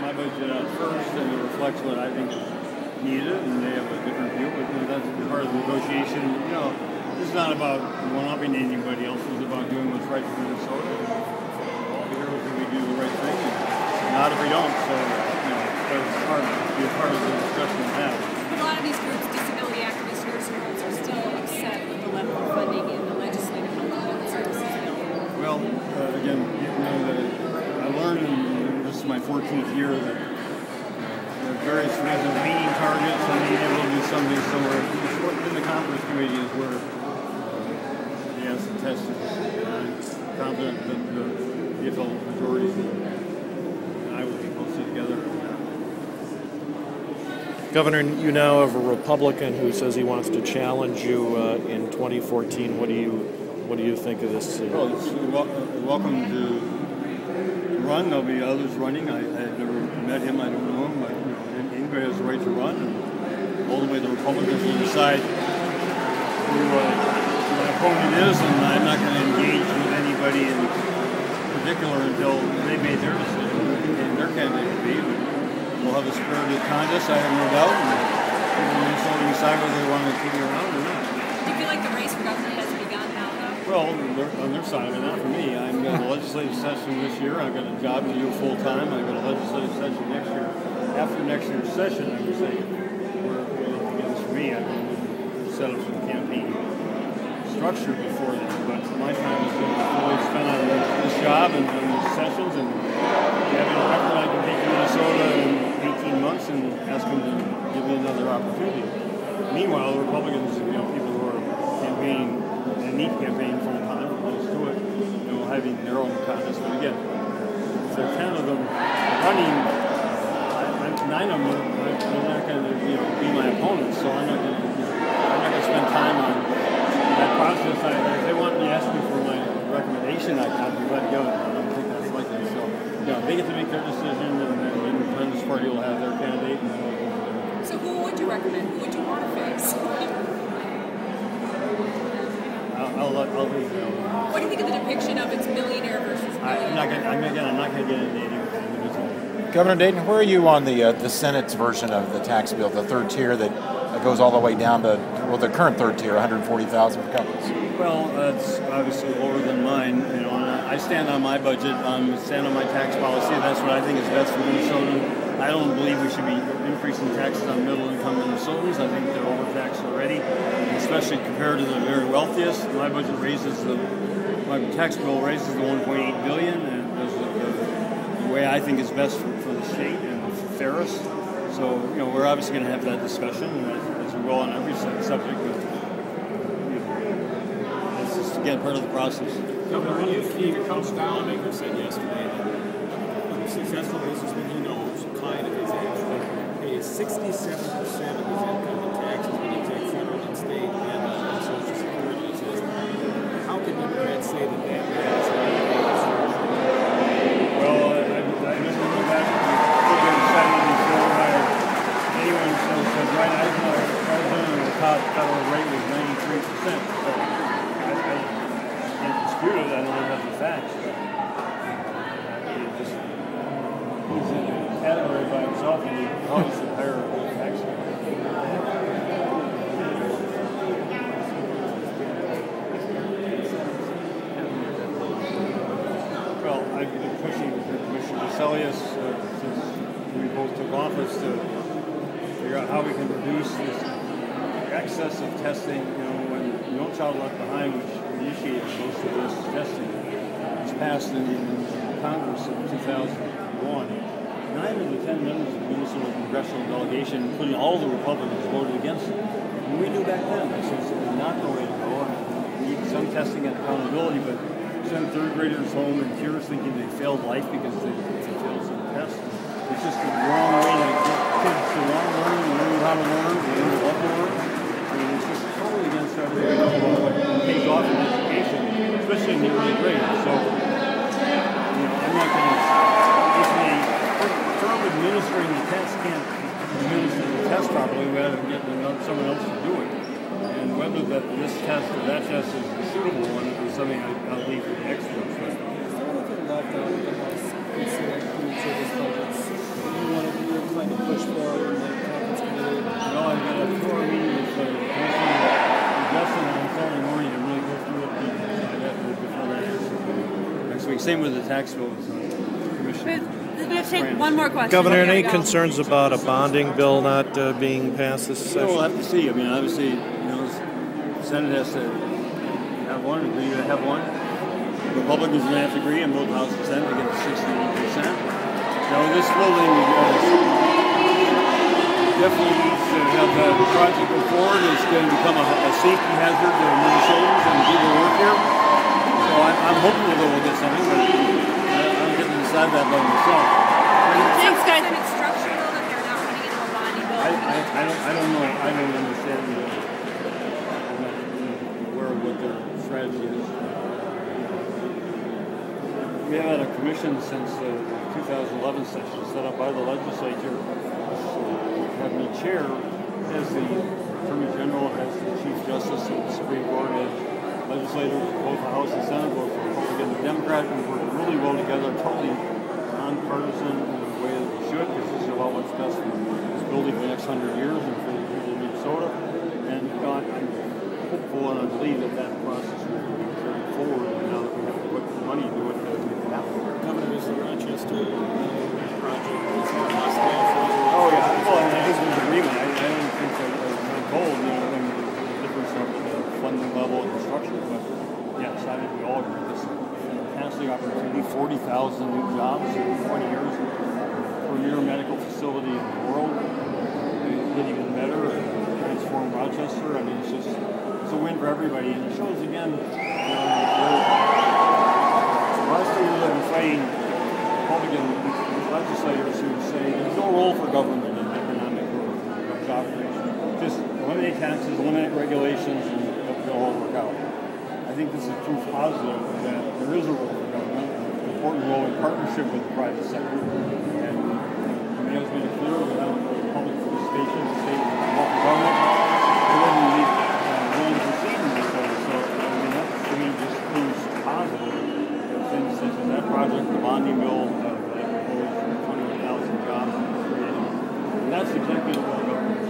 my budget out first, and it reflects what I think is needed, and they have a different view. But that's part of the negotiation. This is not about one-upping anybody else. It's about doing what's right for Minnesota. All here if we do the right thing, and not if we don't. So, that's part of the discussion we have. But a lot of these groups, disability activists, nursing homes, are still upset with the level of funding in the legislative health and human services bill. Well, again, I learned, and this is my 14th year, that there are various reasons, meeting targets and being able to do something somewhere. In the conference committee is where he has to test it. I'm confident that the DFL majority and I will be closely together. Governor, you now have a Republican who says he wants to challenge you in 2014. What do you think of this? Well, it's welcome to run. There'll be others running. I've never met him. I don't know him. But anybody has the right to run. And ultimately, the Republicans will decide who my opponent is, and I'm not going to engage with anybody in particular until they've made their decision and their candidate will be. But we'll have a spirited contest, I have no doubt, and people in Minnesota decide whether they want to keep me around or not. Do you feel like the race for governor has begun now, though? Well, on their side of it, not for me. I've got a legislative session this year. I've got a job to do full-time. I've got a legislative session next year. After next year's session, I would say, for me, I'm going to set up some campaign structure before that. But my time is going to be fully spent on this job and these sessions, and having a record I can take to Minnesota in 18 months and ask them to give me another opportunity. Meanwhile, the Republicans, people who are campaigning and need to campaign full time, let's do it, having their own contests. But again, if there are 10 of them running, 9 of them are not going to be my opponents, so I'm not going to spend time on that process. If they want me to ask me for my recommendation, I'd be glad to go. I don't think that's likely. So, they get to make their decision, and then the Congress Party will have their candidate. So who would you recommend? Who would you want to face? I'll leave it there. What do you think of the depiction of its millionaire versus millionaire? I'm not going to get into any individual. Governor Dayton, where are you on the Senate's version of the tax bill, the third tier that goes all the way down to, the current third tier, $140,000 for couples? Well, that's obviously lower than mine. And I stand on my budget. I stand on my tax policy. That's what I think is best for Minnesota. I don't believe we should be increasing taxes on middle-income Minnesotans. I think they're overtaxed already, especially compared to the very wealthiest. My tax bill raises the $1.8 billion, and does the way I think is best for the state and fairest. So, we're obviously going to have that discussion, as we will on every subject. But it's just again part of the process. Governor, when your Council lawmaker said yesterday that a successful businessman he knows, a client of his age, pays 67% of his income in taxes when you take federal and state and Social Security. He says, how can Democrats say that that man is Well, I remember back when we decided before anyone said right now the top federal rate was 93%. So I can't dispute it. I don't have the facts. He's in a category by himself, and he probably should hire a good tax man. Well, I've been pushing Commissioner Vaselius since we both took office to figure out how we can reduce this excess of testing. When No Child Left Behind, which initiated most of this testing, was passed in Congress in 2001. 9 of the 10 members of the Minnesota congressional delegation, including all the Republicans, voted against it. And we knew back then this was not the way to go. We need some testing and accountability, but send third graders home in tears thinking they failed life because they failed some tests. It's just the wrong way to get kids to learn how to learn, learn to love to learn. I mean, it's just totally against everything we know about what pays off in education, especially in the early grades. So, I'm not going to, if the firm administering the test can't administer the test properly, we have to get someone else to do it. And whether this test or that test is the suitable one is something I'll leave to the experts. Is there anything left out of the House considering future budgets? same with the tax bill. Commission. We're going to take one more question. Governor, Here we any go. concerns about a bonding bill not being passed this session? We'll have to see. I mean, obviously, the Senate has to have one, agree to have one. Republicans are going to have to agree, and both House and Senate to get to 68%. This building definitely needs to have the project go forward. It's going to become a safety hazard to Minnesotans and people who work here. So I'm hopeful that we'll get something, but I'm getting to decide that by myself. Thanks, guys. It's structural that they're not putting into a bonding bill. I don't know. I don't understand. I'm not aware of what their strategy is. We have had a commission since the 2011 session set up by the legislature. Having a chair as the Attorney General, as the Chief Justice of the Supreme Court, as legislators, both the House and Senate, both Republican and Democrat, we work really well together, totally nonpartisan in the way that we should, because this is about what's best for this building for the next 100 years and for the people of Minnesota. And I'm hopeful and I believe that process will be carried forward now that we have to put the money into it to make it happen. Governor, is the Rochester project is a must-have for you? Oh yeah, well, I think there's agreement. I don't think that I'm told, when the difference of the funding level and the structure, but yes, I think we all agree this is a fantastic opportunity, 40,000 new jobs in 20 years, premier medical facility in the world, get even better, and transform Rochester. I mean, it's a win for everybody, and it shows again, last year we've been fighting Republican legislators who say there's no role for government in economic growth, job creation. Just eliminate taxes, eliminate regulations, and it'll all work out. I think this is proof positive that there is a role for government, an important role in partnership with the private sector. And it has been clear without public participation in the state of local government, they wouldn't be willing to proceed in this way. So, that to me just proves positive that things such as that project, the bonding bill, that proposed 21,000 jobs created. And that's exactly what government